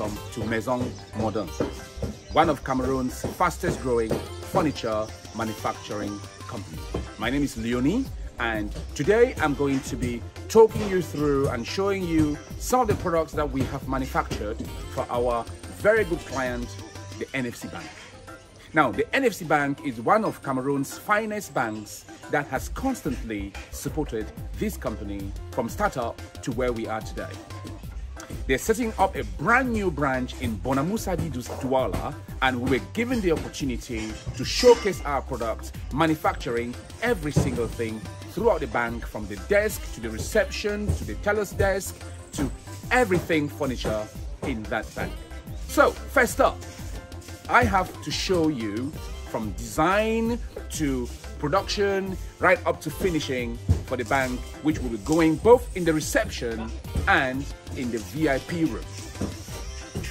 welcome to Maison Modern, one of Cameroon's fastest growing furniture manufacturing company. My name is Leonie, and today I'm going to be talking you through and showing you some of the products that we have manufactured for our very good client, the NFC Bank. Now, the NFC Bank is one of Cameroon's finest banks that has constantly supported this company from startup to where we are today. They're setting up a brand new branch in Bonamoussadi Douala, and we were given the opportunity to showcase our products, manufacturing every single thing throughout the bank, from the desk to the reception to the teller's desk to everything furniture in that bank. So first up, I have to show you from design to production right up to finishing for the bank, which will be going both in the reception and in the VIP room.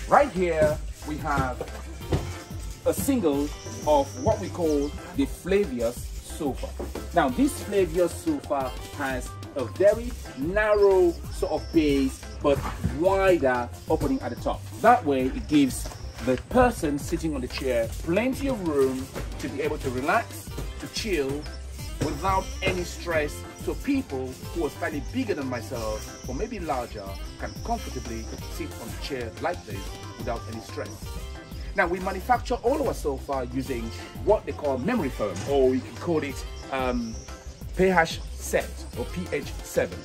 Right here we have a single of what we call the Flavius sofa. Now this Flavius sofa has a very narrow sort of base but wider opening at the top. That way it gives the person sitting on the chair plenty of room to be able to relax, to chill without any stress, so people who are slightly bigger than myself or maybe larger can comfortably sit on a chair like this without any stress. Now we manufacture all our sofa using what they call memory foam, or you can call it pH 7 or pH 7.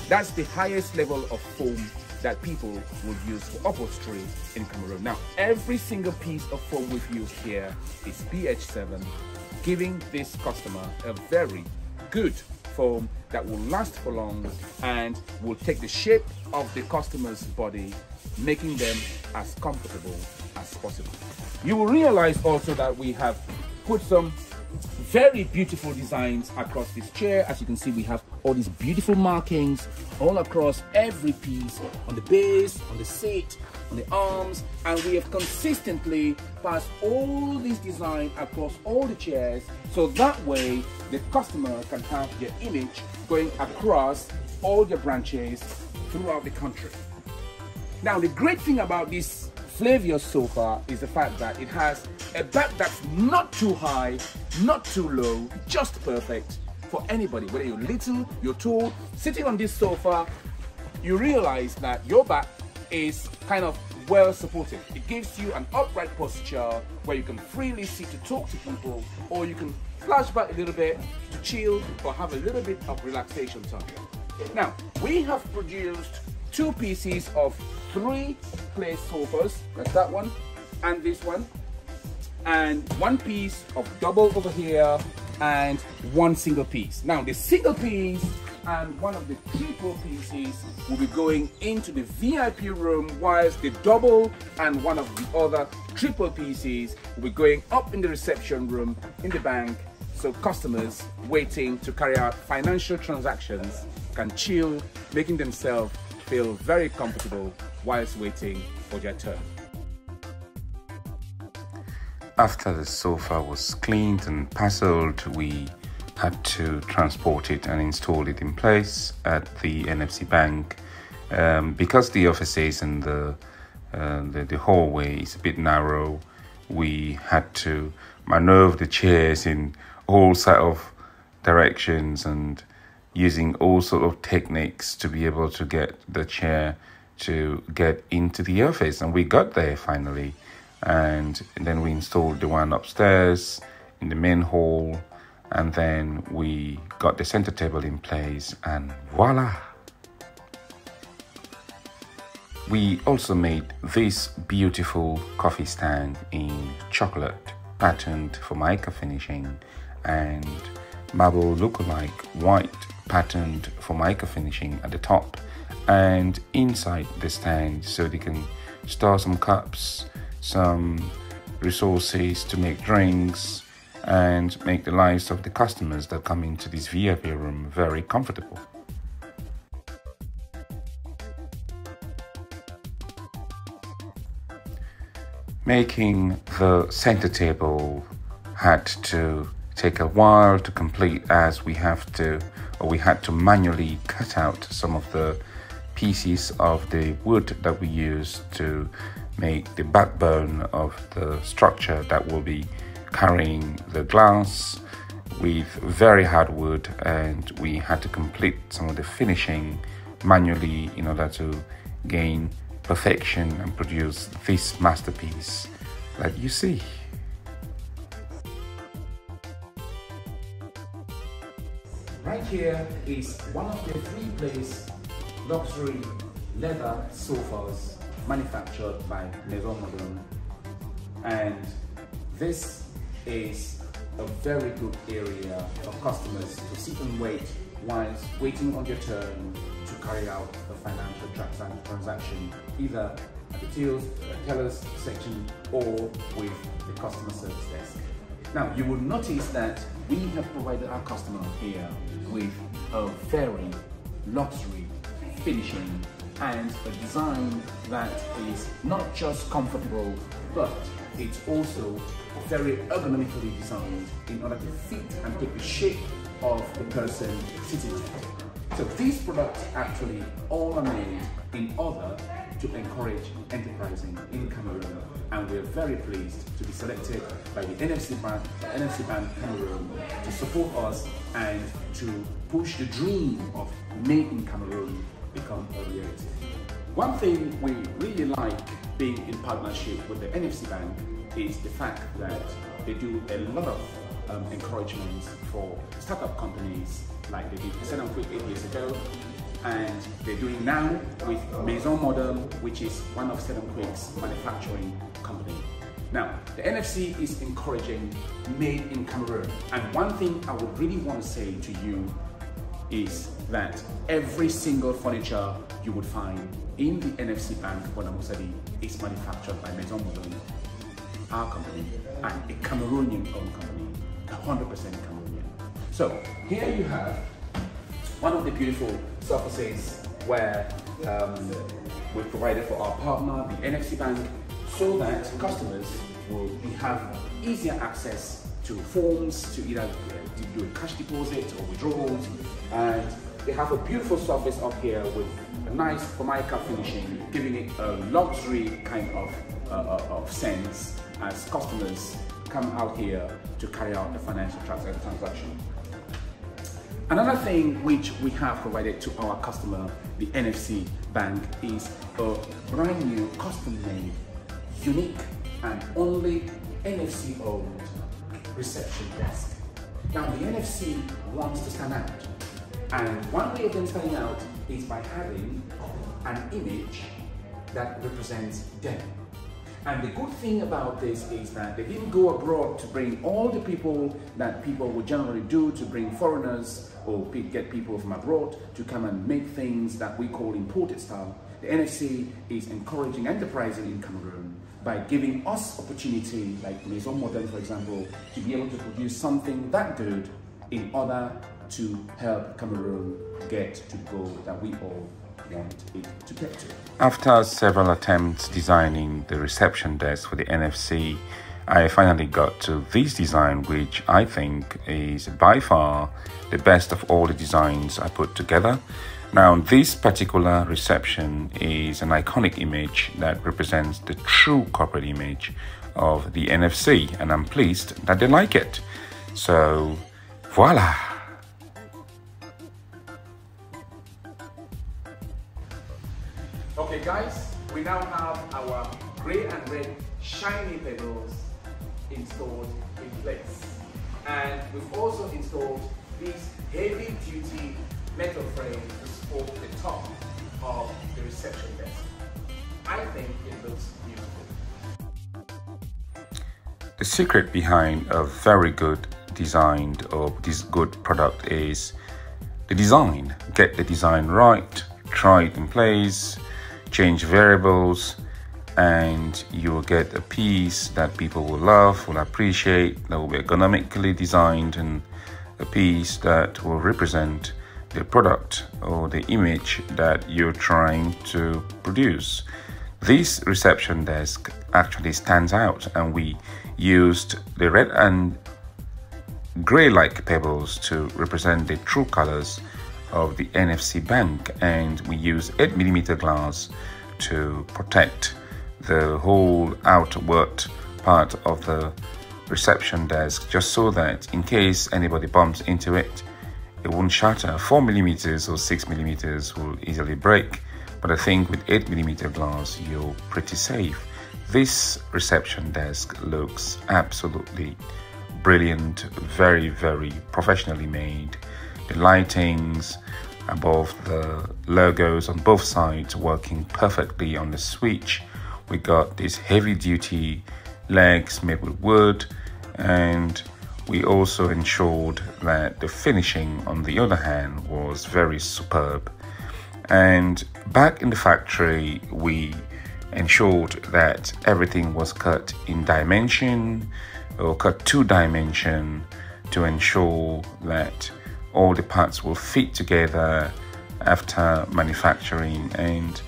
That's the highest level of foam that people will use for upholstery in Cameroon. Now, every single piece of foam we've used here is pH 7, giving this customer a very good foam that will last for long and will take the shape of the customer's body, making them as comfortable as possible. You will realize also that we have put some very beautiful designs across this chair. As you can see, we have all these beautiful markings all across every piece, on the base, on the seat, on the arms, and we have consistently passed all these designs across all the chairs, so that way the customer can have their image going across all their branches throughout the country. Now, the great thing about this Flavius sofa is the fact that it has a back that's not too high, not too low, just perfect for anybody, whether you're little, you're tall. Sitting on this sofa, you realize that your back is kind of well supported. It gives you an upright posture where you can freely sit to talk to people, or you can flash back a little bit to chill or have a little bit of relaxation time. Now, we have produced two pieces of 3-place sofas, that's that one and this one, and one piece of double over here and one single piece. Now the single piece and one of the triple pieces will be going into the VIP room, whilst the double and one of the other triple pieces will be going up in the reception room in the bank, so customers waiting to carry out financial transactions can chill, making themselves feel very comfortable whilst waiting for their turn. After the sofa was cleaned and parceled, we had to transport it and install it in place at the NFC Bank. Because the offices and the hallway is a bit narrow, we had to maneuver the chairs in all sort of directions and using all sort of techniques to be able to get the chair to get into the office. And we got there finally, and then we installed the one upstairs in the main hall, and then we got the center table in place, and voila! We also made this beautiful coffee stand in chocolate, patterned for mica finishing, and marble lookalike white, patterned for mica finishing at the top and inside the stand, so they can store some cups, some resources to make drinks, and make the lives of the customers that come into this VIP room very comfortable. Making the center table had to take a while to complete, as we had to manually cut out some of the pieces of the wood that we use to make the backbone of the structure that will be carrying the glass with very hard wood, and we had to complete some of the finishing manually in order to gain perfection and produce this masterpiece that you see. Right here is one of the 3-place luxury leather sofas manufactured by Maison Moderne, and this is a very good area for customers to sit and wait whilst waiting on your turn to carry out a financial transaction, either at the teller's section or with the customer service desk. Now, you will notice that we have provided our customer here with a very luxury finishing and a design that is not just comfortable, but it's also very ergonomically designed in order to fit and take the shape of the person sitting there. So these products actually all are made in order to encourage enterprising in Cameroon, and we're very pleased to be selected by the NFC Bank Cameroon to support us and to push the dream of Made in Cameroon become a reality. One thing we really like being in partnership with the NFC Bank is the fact that they do a lot of encouragements for startup companies, like they did Set and Quick 8 years ago, and they're doing now with Maison Moderne, which is one of Set and Quick's manufacturing company. Now, the NFC is encouraging Made in Cameroon, and one thing I would really want to say to you is that every single furniture you would find in the NFC Bank Bonamosadi is manufactured by Maison Moderne, our company, and a Cameroonian-owned company, 100% Cameroonian. So here you have one of the beautiful surfaces where we've provided for our partner, the NFC Bank, so that customers will have easier access to forms to either do a cash deposit or withdrawals, and they have a beautiful surface up here with a nice Formica finishing, giving it a luxury kind of sense as customers come out here to carry out the financial transaction. Another thing which we have provided to our customer, the NFC Bank, is a brand new custom-made, unique and only NFC-owned reception desk. Now, the NFC wants to stand out, and one way of them standing out is by having an image that represents them. And the good thing about this is that they didn't go abroad to bring all the people that people would generally do, to bring foreigners or get people from abroad to come and make things that we call imported style. The NFC is encouraging enterprising in Cameroon by giving us opportunity, like Maison Moderne, for example, to be able to produce something that good in order to help Cameroon get to the goal that we all want it to get to. After several attempts designing the reception desk for the NFC, I finally got to this design, which I think is by far the best of all the designs I put together. Now, this particular reception is an iconic image that represents the true corporate image of the NFC, and I'm pleased that they like it. So, voila! Okay guys, we now have our grey and red shiny pebbles installed in place. And we've also installed this heavy duty metal frame to support the top of the reception desk. I think it looks beautiful. The secret behind a very good designed or this good product is the design. Get the design right, try it in place, change variables, and you will get a piece that people will love, will appreciate, that will be ergonomically designed, and a piece that will represent the product or the image that you're trying to produce. This reception desk actually stands out, and we used the red and grey-like pebbles to represent the true colors of the NFC Bank, and we use 8mm glass to protect the whole outward part of the reception desk, just so that in case anybody bumps into it, it won't shatter. 4mm or 6mm will easily break, but I think with 8mm glass you're pretty safe. This reception desk looks absolutely brilliant, very, very professionally made. The lightings above the logos on both sides working perfectly on the switch. We got these heavy duty legs made with wood, and we also ensured that the finishing on the other hand was very superb. And back in the factory, we ensured that everything was cut in dimension or cut to dimension to ensure that all the parts will fit together after manufacturing. And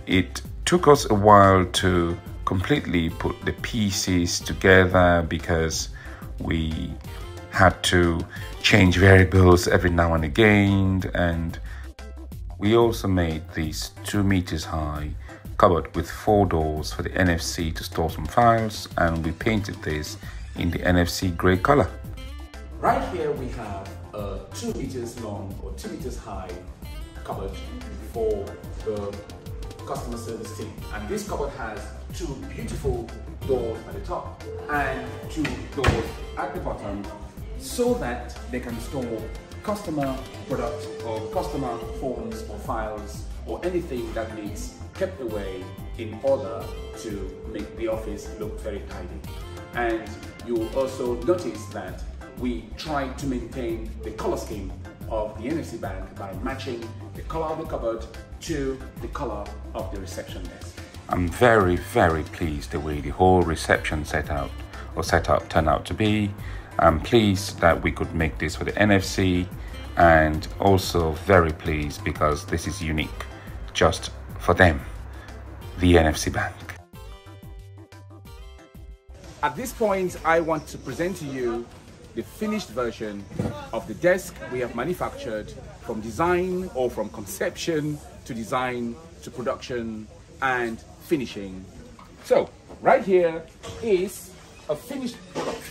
it took us a while to completely put the pieces together because we had to change variables every now and again. And we also made this 2 meters high cupboard with 4 doors for the NFC to store some files, and we painted this in the NFC grey color. Right here we have a 2 meters long or 2 meters high cupboard for the customer service team, and this cupboard has 2 beautiful doors at the top and 2 doors at the bottom, so that they can store customer products or customer forms or files or anything that needs kept away in order to make the office look very tidy. And you'll also notice that we try to maintain the color scheme of the NFC Bank by matching the color of the cupboard to the color of the reception desk. I'm very, very pleased the way the whole reception setup turned out to be. I'm pleased that we could make this for the NFC, and also very pleased because this is unique just for them, the NFC Bank. At this point, I want to present to you the finished version of the desk we have manufactured, from design or from conception to design to production and finishing. So right here is a finished product.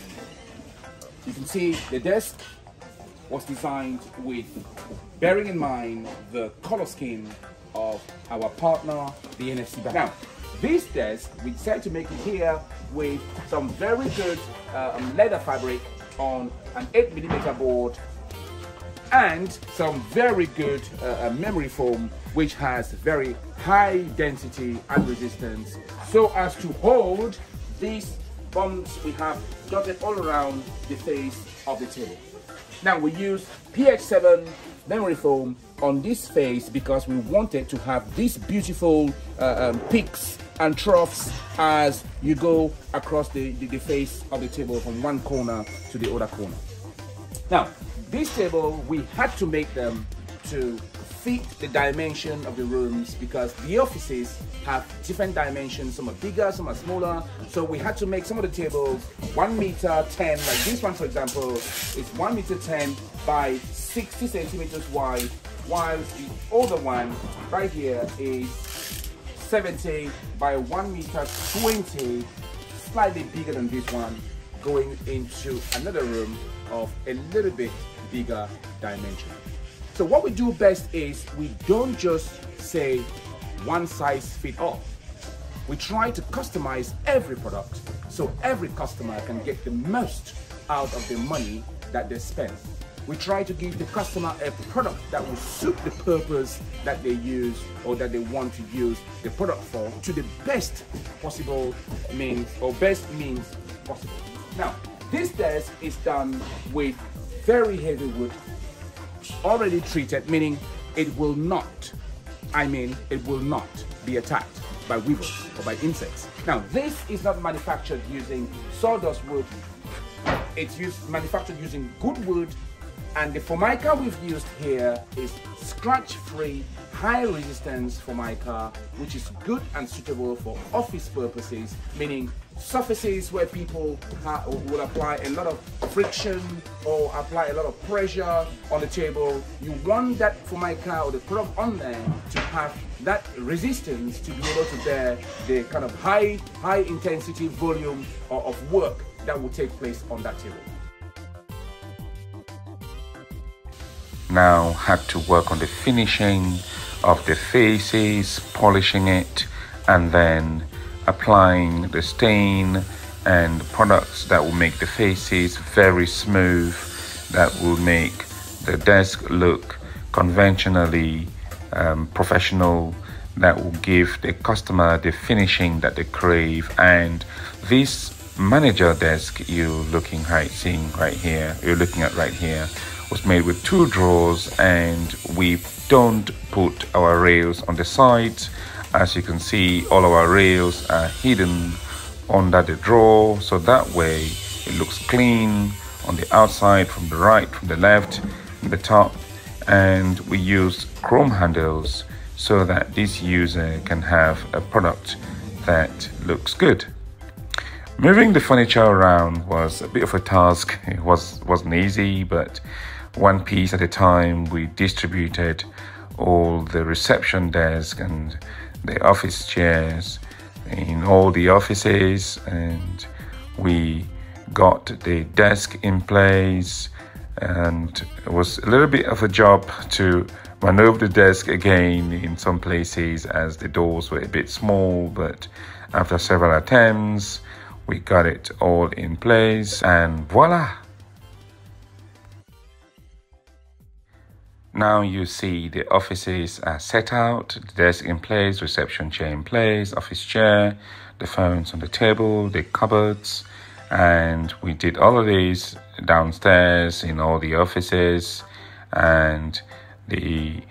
You can see the desk was designed with bearing in mind the color scheme of our partner, the NFC Bank. Now, this desk, we decided to make it here with some very good leather fabric on an 8mm board and some very good memory foam, which has very high density and resistance, so as to hold these bumps we have dotted all around the face of the table. Now we use PH7 memory foam on this face because we wanted to have these beautiful peaks and troughs as you go across the face of the table from one corner to the other corner. Now, this table, we had to make them to fit the dimension of the rooms because the offices have different dimensions. Some are bigger, some are smaller. So we had to make some of the tables 1 meter 10, like this one for example, is 1 meter 10 by 60 centimeters wide, whilst the other one right here is 70 by 1 meter 20, slightly bigger than this one, going into another room of a little bit bigger dimension. So what we do best is we don't just say one size fits all. We try to customize every product so every customer can get the most out of the money that they spend. We try to give the customer a product that will suit the purpose that they use or that they want to use the product for, to the best possible means or best means possible. Now, this desk is done with very heavy wood, already treated, meaning it will not be attacked by weevils or by insects. Now, this is not manufactured using sawdust wood. It's manufactured using good wood, and the formica we've used here is scratch-free, high resistance Formica, which is good and suitable for office purposes, meaning surfaces where people will apply a lot of friction or apply a lot of pressure on the table. You want that Formica or the product on there to have that resistance to be able to bear the kind of high intensity volume of work that will take place on that table. Now had to work on the finishing of the faces, polishing it, and then applying the stain and products that will make the faces very smooth, that will make the desk look conventionally professional, that will give the customer the finishing that they crave. And this manager desk you're looking at right here was made with 2 drawers, and we don't put our rails on the sides. As you can see, all our rails are hidden under the drawer, so that way it looks clean on the outside, from the right, from the left, and the top. And we use chrome handles so that this user can have a product that looks good. Moving the furniture around was a bit of a task. It wasn't easy, but one piece at a time. We distributed all the reception desk and the office chairs in all the offices, and we got the desk in place. And it was a little bit of a job to maneuver the desk again in some places as the doors were a bit small, but after several attempts we got it all in place, and voila! Now you see the offices are set out, the desk in place, reception chair in place, office chair, the phones on the table, the cupboards, and we did all of these downstairs in all the offices, and the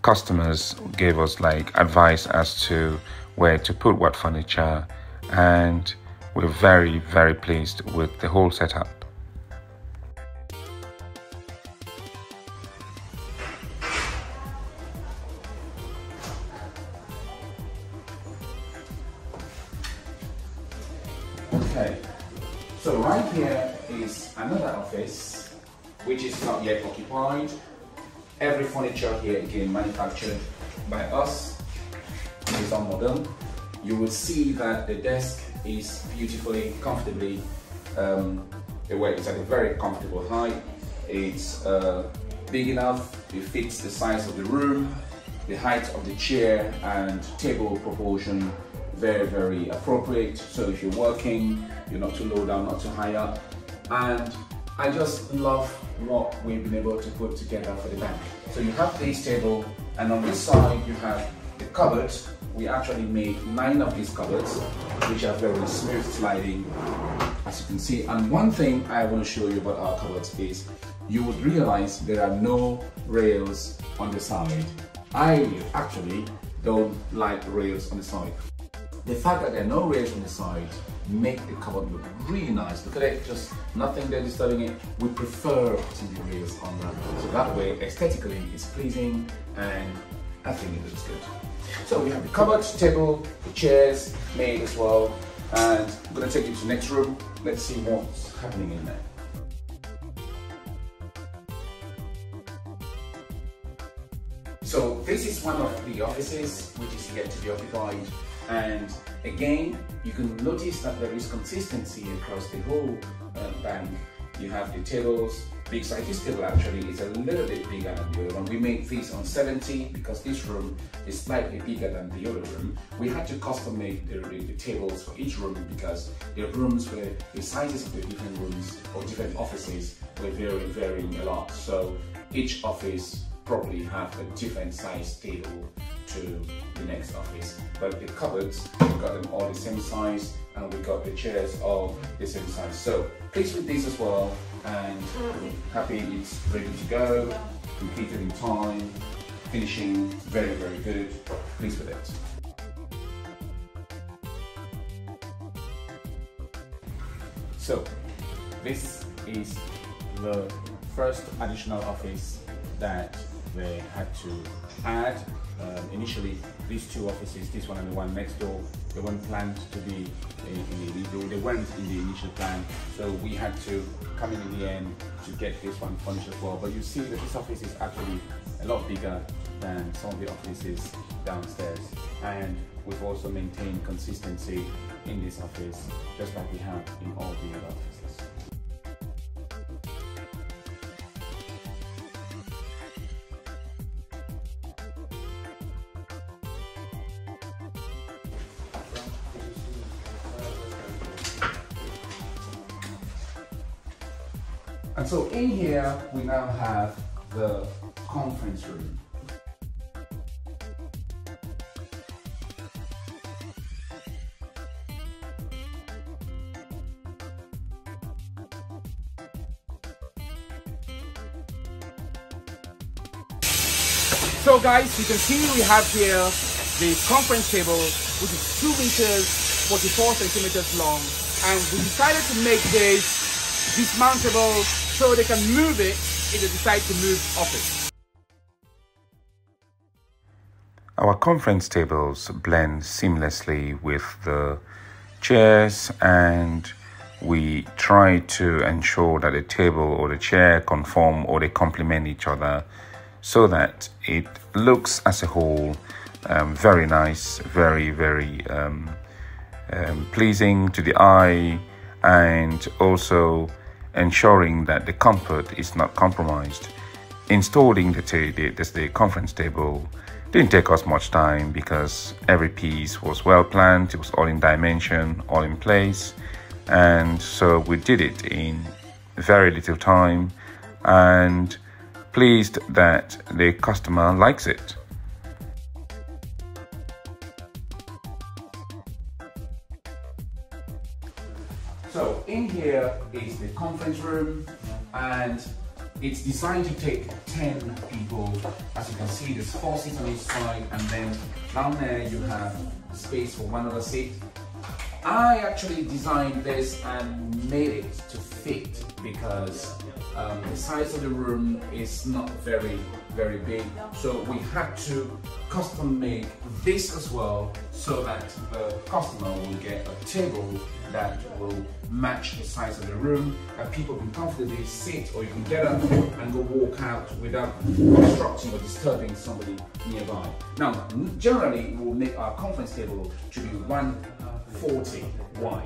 customers gave us like advice as to where to put what furniture, and we're very, very pleased with the whole setup. Okay, so right here is another office which is not yet occupied. Every furniture here again manufactured by us. It's on modern. You will see that the desk is beautifully, comfortably, it's at a very comfortable height. It's big enough, it fits the size of the room, the height of the chair and table proportion, very, very appropriate. So if you're working, you're not too low down, not too high up. And I just love what we've been able to put together for the bank. So you have this table, and on this side you have the cupboards. We actually made 9 of these cupboards, which are very smooth sliding, as you can see. And one thing I want to show you about our cupboards is you would realize there are no rails on the side. I actually don't like rails on the side. The fact that there are no rails on the side make the cupboard look really nice. Look at it, just nothing there disturbing it. We prefer putting the rails on that, so that way aesthetically it's pleasing and I think it looks good. So we have the cupboard, table, the chairs made as well, and I'm going to take you to the next room. Let's see what's happening in there. So this is one of the offices which is yet to be occupied, and again you can notice that there is consistency across the whole bank. You have the tables, big size. This table actually is a little bit bigger than the other one. We made this on 70 because this room is slightly bigger than the other room. We had to custom make the tables for each room because the rooms were, the sizes of the different rooms or different offices were varying a lot. So each office probably have a different size table to the next office. But the cupboards, we got them all the same size, and we got the chairs all the same size. So pleased with these as well, and happy it's ready to go, completed in time, finishing very, very good. Pleased with it. So this is the first additional office that they had to add. Initially, these two offices, this one and the one next door, they weren't planned to be they weren't in the initial plan, so we had to come in the end to get this one furnished as well. But you see that this office is actually a lot bigger than some of the offices downstairs, and we've also maintained consistency in this office just like we have in all the other offices. And so in here, we now have the conference room. So guys, you can see we have here the conference table, which is 2 meters, 44 centimeters long. And we decided to make this dismountable so they can move it if they decide to move office. Our conference tables blend seamlessly with the chairs, and we try to ensure that the table or the chair conform or they complement each other so that it looks as a whole very nice, very pleasing to the eye, and also ensuring that the comfort is not compromised. Installing the conference table didn't take us much time because every piece was well planned, it was all in dimension, all in place, and so we did it in very little time, and pleased that the customer likes it. So in here is the conference room, and it's designed to take 10 people. As you can see, there's 4 seats on each side, and then down there you have space for one other seat. I actually designed this and made it to fit because the size of the room is not very big, so we had to custom make this as well so that the customer will get a table that will match the size of the room, that people can comfortably sit, or you can get up and go walk out without obstructing or disturbing somebody nearby. Now, generally we'll make our conference table to be 140 wide.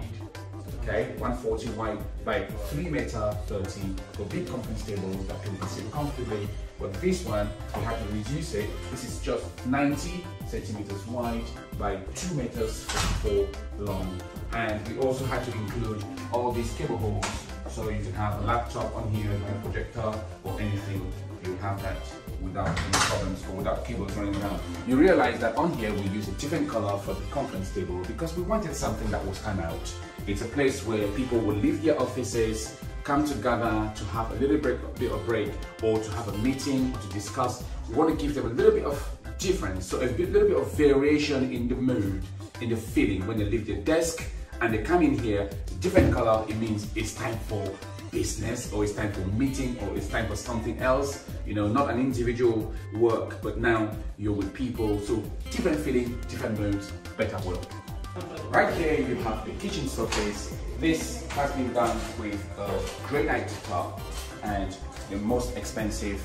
Okay, 140 wide by 3.30 meters for big conference tables that people can sit comfortably. But this one, we had to reduce it. This is just 90 centimeters wide by 2 meters 44 long. And we also had to include all these cable holes, so you can have a laptop on here, a projector or anything. You have that without any problems or without cables running around. You realize that on here we use a different color for the conference table because we wanted something that will stand out. It's a place where people will leave their offices, come together to have a little bit of break, or to have a meeting or to discuss. We want to give them a little bit of difference, so a little bit of variation in the mood, in the feeling when they leave their desk and they come in here. Different color, it means it's time for business, or it's time for meeting, or it's time for something else, you know, not an individual work, but now you're with people, so different feeling, different moods, better work. Right here you have the kitchen surface. This has been done with granite top, and the most expensive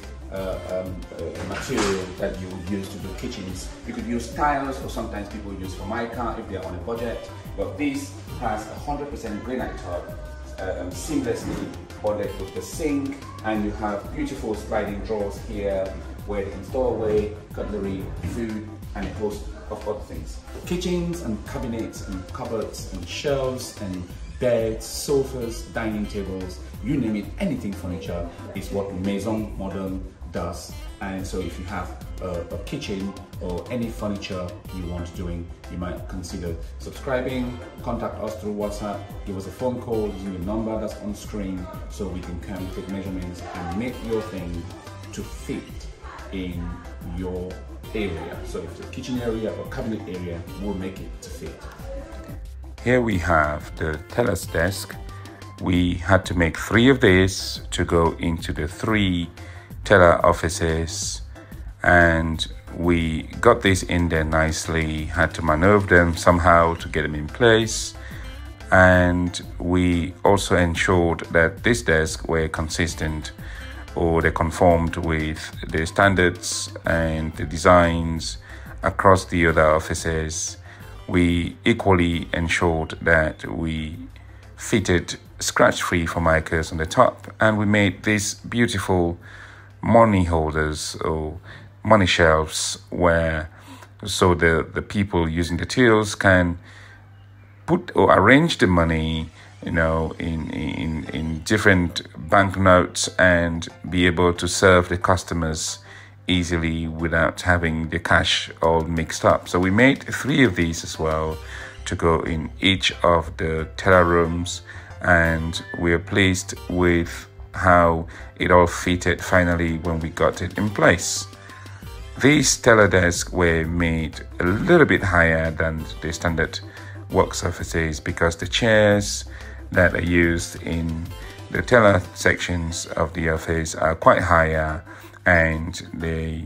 material that you would use to do kitchens. You could use tiles, or sometimes people use Formica if they're on a budget, but this has 100% granite top, seamlessly bonded with the sink, and you have beautiful sliding drawers here where they can store away cutlery, food, and a host of other things. Kitchens and cabinets and cupboards and shelves and beds, sofas, dining tables, you name it, anything furniture is what Maison Modern does. And so if you have a kitchen or any furniture you want doing, you might consider subscribing. Contact us through WhatsApp, give us a phone call using the number that's on screen, so we can come take measurements and make your thing to fit in your area. So if the kitchen area or cabinet area, will make it to fit. Here we have the teller's desk. We had to make 3 of these to go into the 3 teller offices, and we got this in there nicely, had to maneuver them somehow to get them in place. And we also ensured that this desk were consistent, or they conformed with the standards and the designs across the other offices. We equally ensured that we fitted scratch-free formicas on the top, and we made these beautiful money holders or money shelves so the people using the tills can put or arrange the money, in different banknotes and be able to serve the customers easily without having the cash all mixed up. So we made 3 of these as well to go in each of the teller rooms, and we are pleased with how it all fitted finally when we got it in place. These teller desks were made a little bit higher than the standard work surfaces because the chairs that are used in the teller sections of the office are quite higher, and the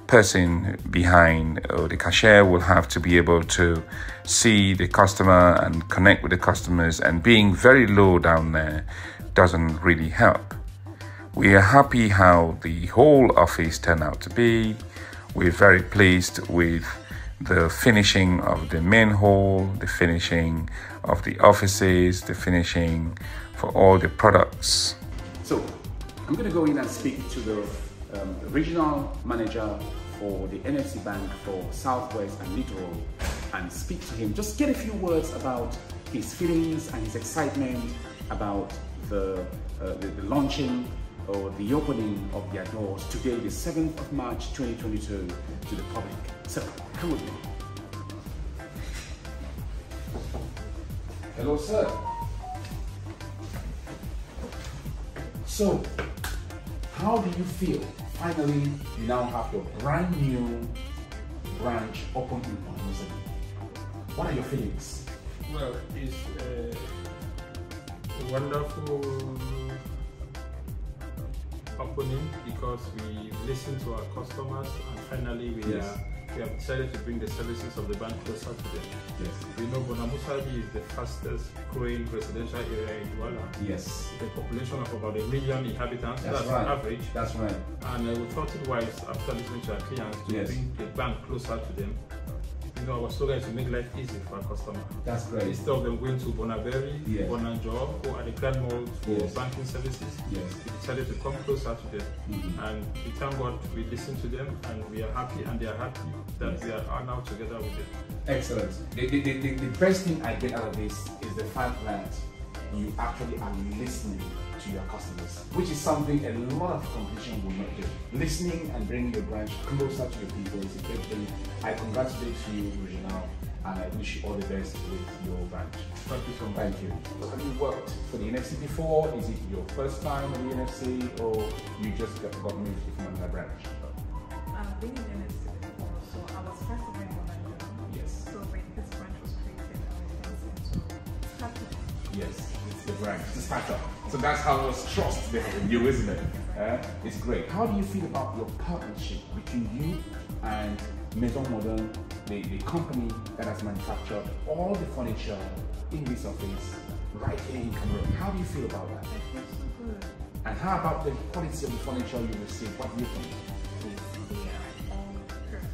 person behind, or the cashier, will have to be able to see the customer and connect with the customers, and being very low down there doesn't really help. We are happy how the whole office turned out to be. We're very pleased with the finishing of the main hall, the finishing of the offices, the finishing for all the products. So I'm going to go in and speak to the regional manager for the NFC Bank for Southwest and Littoral and speak to him. Just get a few words about his feelings and his excitement about the launching or the opening of their doors today, the 7th of March 2022, to the public. So, come with me. Hello, sir. So, how do you feel? Finally, you now have your brand new branch open in Pondosa. What are your feelings? Well, it's a wonderful opening because we listen to our customers, and finally we have decided to bring the services of the bank closer to them. Yes. We know Bonamousabi is the fastest growing residential area in Douala. Yes. With a population of about 1 million inhabitants. That's right. Average. That's right. And we thought it wise, after listening to our clients, to bring the bank closer to them. Our slogan is to make life easy for our customers. That's great. Instead of them going to Bonaberry, Bonanjo, or at the Grand Mall for banking services, we decided to come closer to them. And we thank God we listen to them, and we are happy, and they are happy that we are now together with them. Excellent. The best thing I get out of this is the fact that you actually are listening to your customers, which is something a lot of competition will not do. Listening and bringing your branch closer to your people is a great thing. I congratulate you, Regional, and I wish you all the best with your branch. Thank you so much. Thank you. Have you worked for the NFC before? Is it your first time in the NFC, or you just got moved from another branch? I've been in NFC before, so I was first of all in Orlando. Yes. So when this branch was created, I was into startup. Yes, it's the branch, the startup. So that's how there's trust there in you, isn't it? It's great. How do you feel about your partnership between you and Maison Moderne, the company that has manufactured all the furniture in this office right here in Cameroon? How do you feel about that? I feel so good. And how about the quality of the furniture you receive? What do you think? They are all perfect.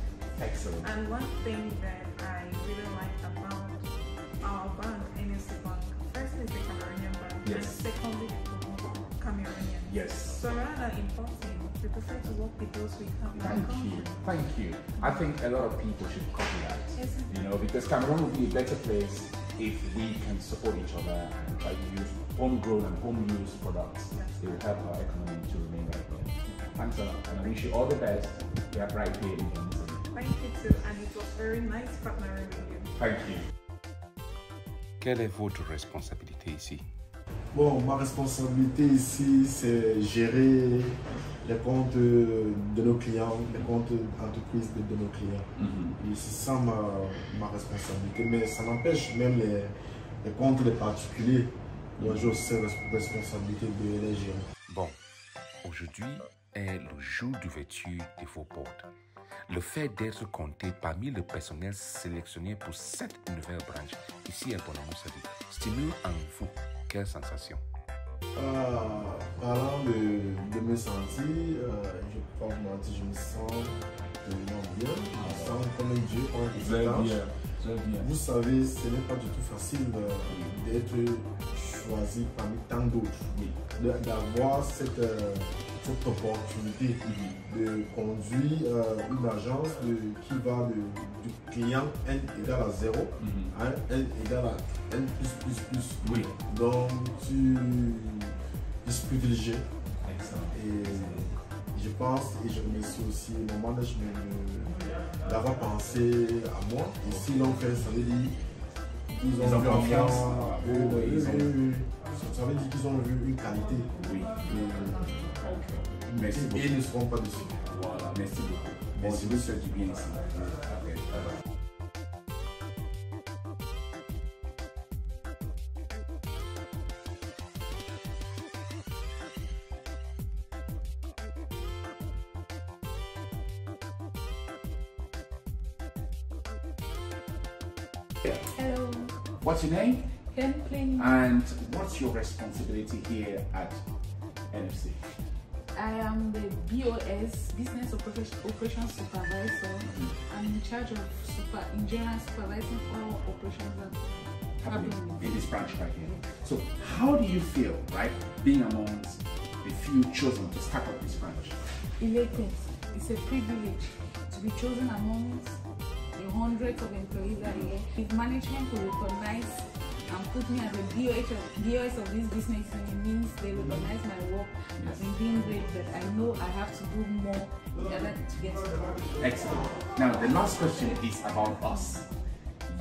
Excellent. And one thing that I really like about our bank, NFC Bank, firstly, it's a Cameroonian bank, and secondly, Cameroonian. Yes. So rather than importing, we prefer to work with those we have in our Thank country. you. Thank you. I think a lot of people should copy that. Yes. Because Cameroon would be a better place if we can support each other and try to use homegrown and home-used products. It will help our economy to remain right there. Thanks a lot, and I wish you all the best. We are right here in Pondosa. Thank you too, and it was very nice partnering with you. Thank you. Quelle est votre responsabilité ici? Bon, ma responsabilité ici, c'est gérer les comptes de nos clients, les comptes d'entreprise de nos clients. Et c'est ça ma responsabilité. Mais ça n'empêche même les comptes des particuliers. Moi, j'ai aussi la responsabilité de les gérer. Bon, aujourd'hui est le jour d'ouverture de vos portes. le fait d'être compté parmi le personnel sélectionné pour cette nouvelle branche ici à Bonamou-Sadi stimule en vous quelle sensation? Parlant de me sentir, je ne peux pas vous mentir, je me sens vraiment bien. Je me sens comme un dieu pendant cette tâche. Vous savez, ce n'est pas du tout facile d'être choisi parmi tant d'autres, d'avoir cette opportunité de conduire une agence qui va du client N égale à 0 à N égale à N plus. Oui. Donc tu es privilégié. Et je pense et je remercie aussi mon management d'avoir pensé à moi. Et s'ils l'ont fait, ça veut dire qu'ils ont vu confiance. Ça veut dire qu'ils ont vu une qualité. Oui. Merci beaucoup. Et ils ne seront pas dessus. Voilà, merci beaucoup. Merci beaucoup, c'est du bien ici. Hello. What's your name? Ken Plain. And what's your responsibility here at NFC? I am the BOS, Business Operations Supervisor. I'm in charge of in general supervising all operations that happen in this branch right here. So how do you feel, right, being amongst the few chosen to start up this branch? Elated. It's a privilege to be chosen amongst the hundreds of employees that are here. If management will recognize and put me as a BOS of this business, it means they recognize my work. I've been doing great, but I know I have to do more in order to get to the Excellent. Now, the last question is about us.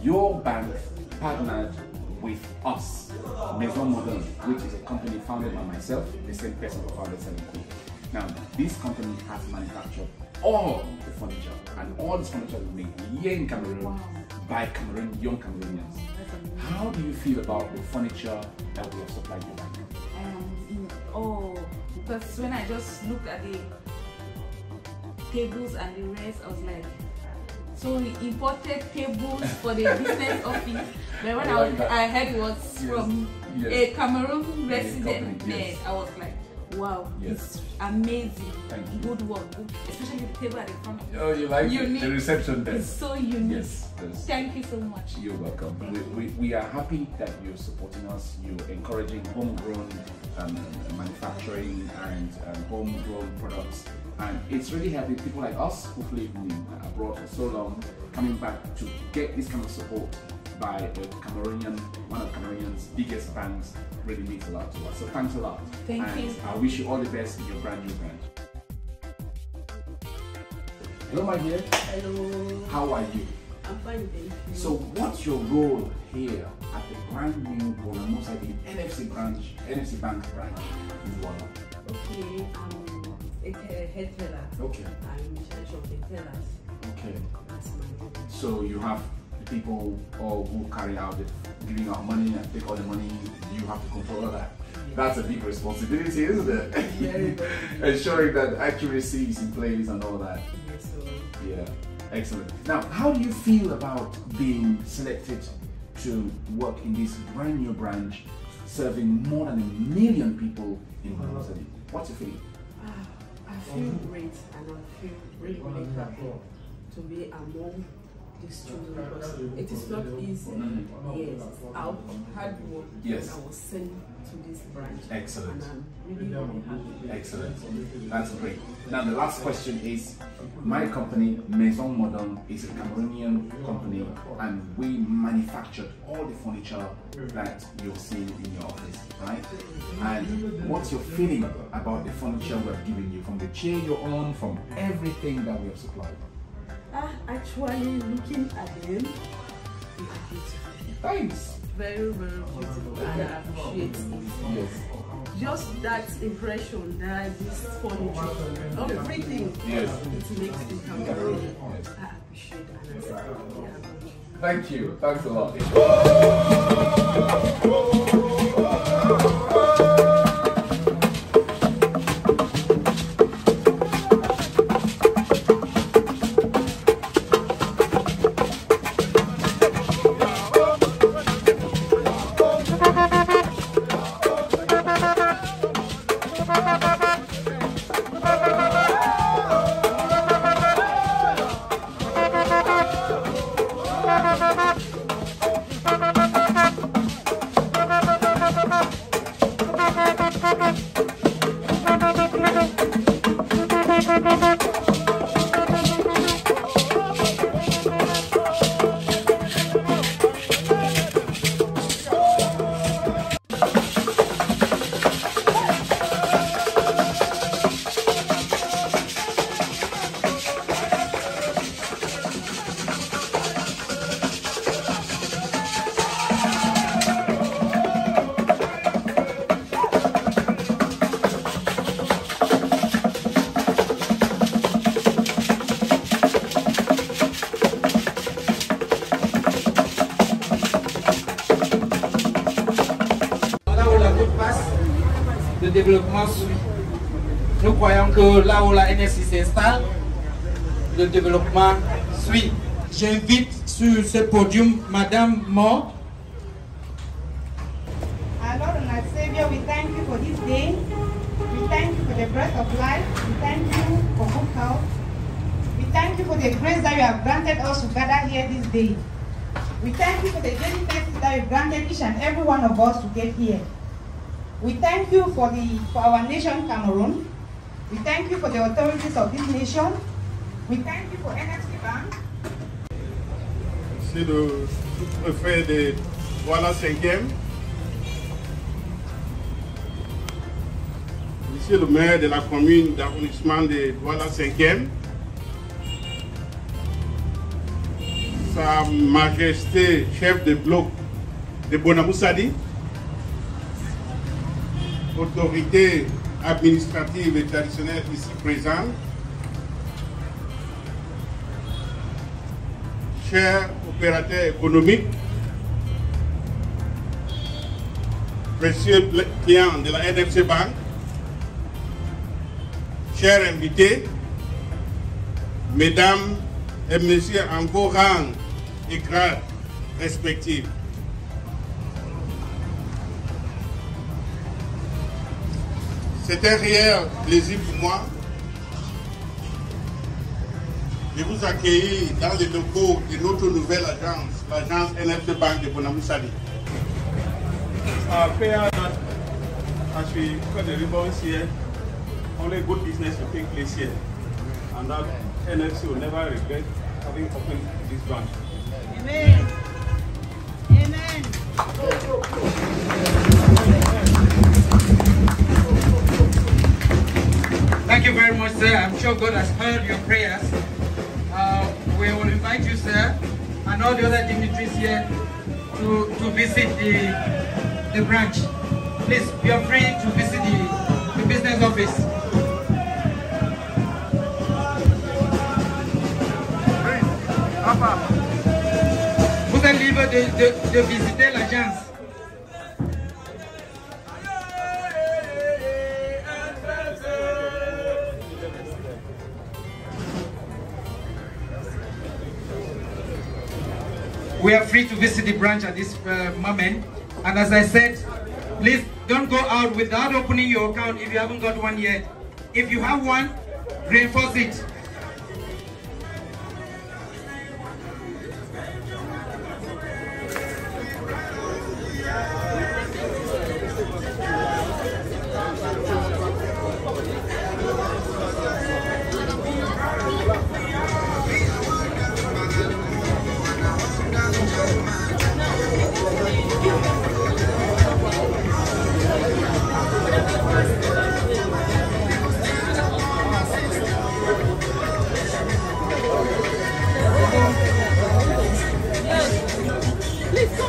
Your bank partnered with us, Maison Moderne, which is a company founded by myself, the same person who founded Selling Queen. Now, this company has manufactured all the furniture, and all this furniture is made here in Cameroon by young Cameroonians. How do you feel about the furniture that we have supplied you? Because when I just looked at the tables and the rest, I was like, so he imported tables for the business office. But when I heard it was from a Cameroon resident, I was like, wow, it's amazing. Good work, especially the table at the front. Oh, you like the reception there? It's so unique. Yes. Thank you so much. You're welcome. We are happy that you're supporting us. You're encouraging homegrown manufacturing and homegrown products. And it's really helping people like us who've lived abroad for so long, coming back to get this kind of support by one of Cameroonian's biggest banks really means a lot to us. So thanks a lot. Thank you. I wish you all the best in your brand new branch. Hello, my dear. Hello. How are you? I'm fine, thank you. So what's your role here at the brand new Bonamou-Sadi NFC Bank branch in Douala? Okay, I'm a head teller. Okay. I'm in charge of the tellers. Okay. That's my role. So you have the people who carry out giving out money and take all the money, you have to control all that. Yes. That's a big responsibility, isn't it? Very, very ensuring that accuracy is in place and all that. Yes, sir. Yeah. Excellent. Now, how do you feel about being selected to work in this brand new branch, serving more than 1 million people in Bonamou-Sadi? What's your feeling? I feel great and I feel really, really happy to be among these children because it is not easy. Yes, our hard work. Yes. I was sent to this branch. Excellent. And I'm really, really happy. Excellent. That's great. Now the last question is, my company, Maison Moderne, is a Cameroonian company and we manufactured all the furniture that you're seeing in your office, right? And what's your feeling about the furniture we've given you, from the chair you're on, from everything that we have supplied? Actually, looking at them, it's beautiful. Thanks. Very, very beautiful, and I appreciate it. Yes. Just that impression that this furniture, everything, yes, it makes me Cameroon. Yes. I appreciate it, and I say, thank you. Thanks a lot. le développement suit. Nous croyons que là où la NFC s'installe, le développement suit. J'invite sur ce podium Madame Mo. Our Lord and our Savior, we thank you for this day. We thank you for the breath of life. We thank you for good health. We thank you for the grace that you have granted us to gather here this day. We thank you for the daily mercies that you granted each and every one of us to get here. We thank you for our nation, Cameroon. We thank you for the authorities of this nation. We thank you for NFC Bank. C'est le sous-préfet de Douala 5e. Monsieur le maire de la commune d'arrondissement de Douala 5e. Sa Majesté chef de bloc de Bonamoussadi. Autorité administrative et traditionnelle ici présente. Chers opérateurs économiques, précieux clients de la NFC Bank, chers invités, mesdames et messieurs en vos rangs et grades respectifs. C'est un réel plaisir pour moi de vous accueillir dans les locaux de notre nouvelle agence, l'agence NFC Bank de Bonamoussadi. Our prayer that as we cut the ribbons here, only good business will take place here, and that NFC will never regret having opened this branch. Amen. Amen. Thank you very much, sir. I'm sure God has heard your prayers. We will invite you, sir, and all the other dignitaries here to visit the branch. Please, feel free to visit the business office. Vous êtes libre de visiter l'agence. We are free to visit the branch at this moment. And as I said, please don't go out without opening your account if you haven't got one yet. If you have one, reinforce it. Let's go.